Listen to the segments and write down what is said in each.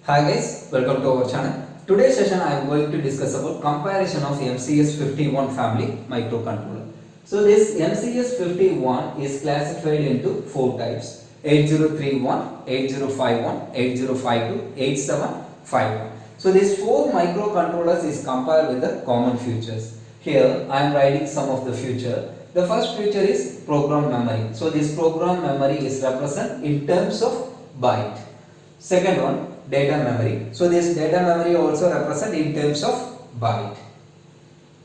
Hi guys, welcome to our channel. Today's session I am going to discuss about comparison of MCS 51 family microcontroller. So this MCS 51 is classified into 4 types: 8031, 8051, 8052, 8751. So these 4 microcontrollers is compared with the common features. Here I am writing some of the feature. The first feature is program memory. So this program memory is represented in terms of byte. Second one, data memory. So this data memory also represent in terms of byte.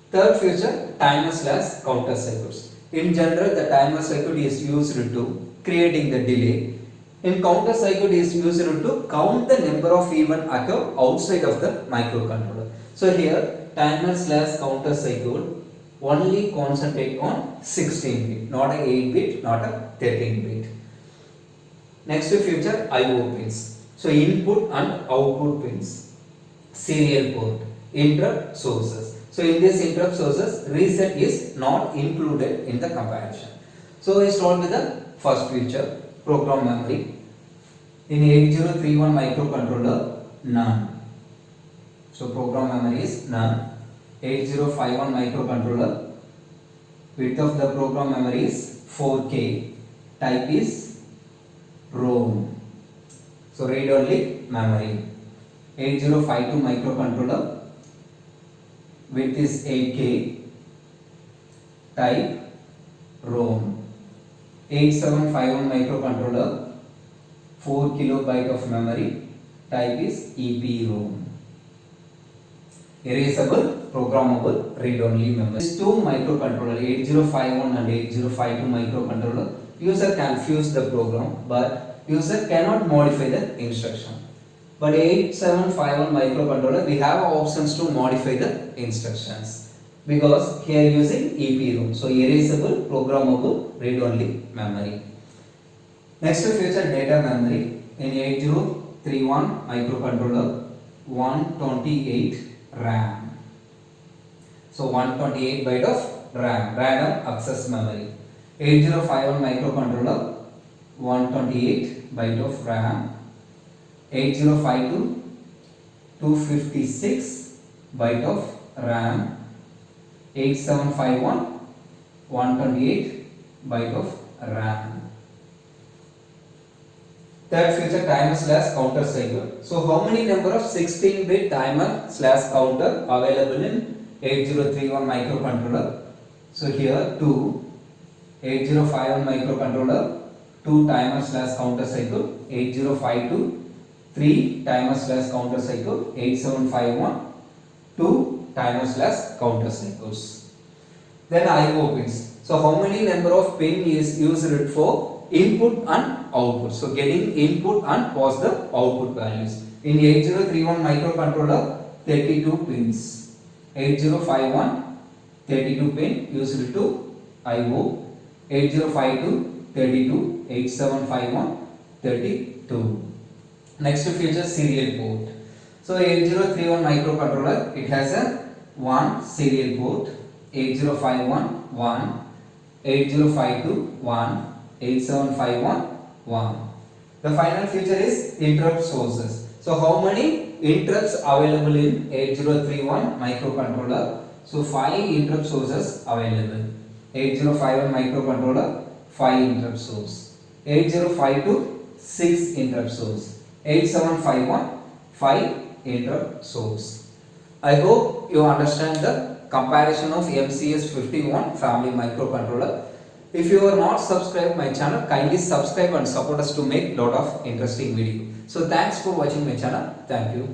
Third feature, timer / counter circuits. In general, the timer circuit is used to creating the delay. In counter circuit is used to count the number of events occur outside of the microcontroller. So here, timer / counter circuit only concentrate on 16-bit, not a 8-bit, not a 13-bit. Next feature, I/O pins. So input and output pins, serial port, interrupt sources. So in this interrupt sources, reset is not included in the comparison. So we start with the first feature, program memory. In 8031 microcontroller, none. So program memory is none. 8051 microcontroller, width of the program memory is 4K. Type is ROM. So read only memory. 8052 microcontroller, width is 8K, type ROM. 8751 microcontroller, 4 kilobyte of memory, type is EPROM. Erasable, programmable, read only memory. These 2 microcontroller, 8051 and 8052 microcontroller, user can fuse the program, but user cannot modify the instruction. But 8751 microcontroller, we have options to modify the instructions because here using EPROM. So erasable, programmable, read only memory. Next feature, data memory. In 8031 microcontroller, 128 RAM. So 128 byte of RAM, random access memory. 8051 microcontroller, 128 byte of RAM. 8052, 256 byte of RAM. 8751, 128 byte of RAM. Third feature, timer / counter cycle. So how many number of 16-bit timer / counter available in 8031 microcontroller? So here 2. 8051 microcontroller, 2 timer / counter cycle. 8052, 3 timer / counter cycle. 8751, 2 timer / counter cycles. Then I/O pins. So how many number of pin is used for input and output? So getting input and pass the output values. In 8031 microcontroller, 32 pins. 8051, 32 pin used to I/O. 8052, 32. 8751, 32. Next feature, serial port. So 8031 microcontroller, it has a 1 serial port. 8051, 1. 8052, 1. 8751, 1. The final feature is interrupt sources. So how many interrupts available in 8031 microcontroller? So 5 interrupt sources available. 8051 microcontroller, 5 interrupt source. 8052, 6 interrupt source. 8751, 5 interrupt source. I hope you understand the comparison of MCS 51 family microcontroller. If you are not subscribed my channel, kindly subscribe and support us to make lot of interesting video. So thanks for watching my channel. Thank you.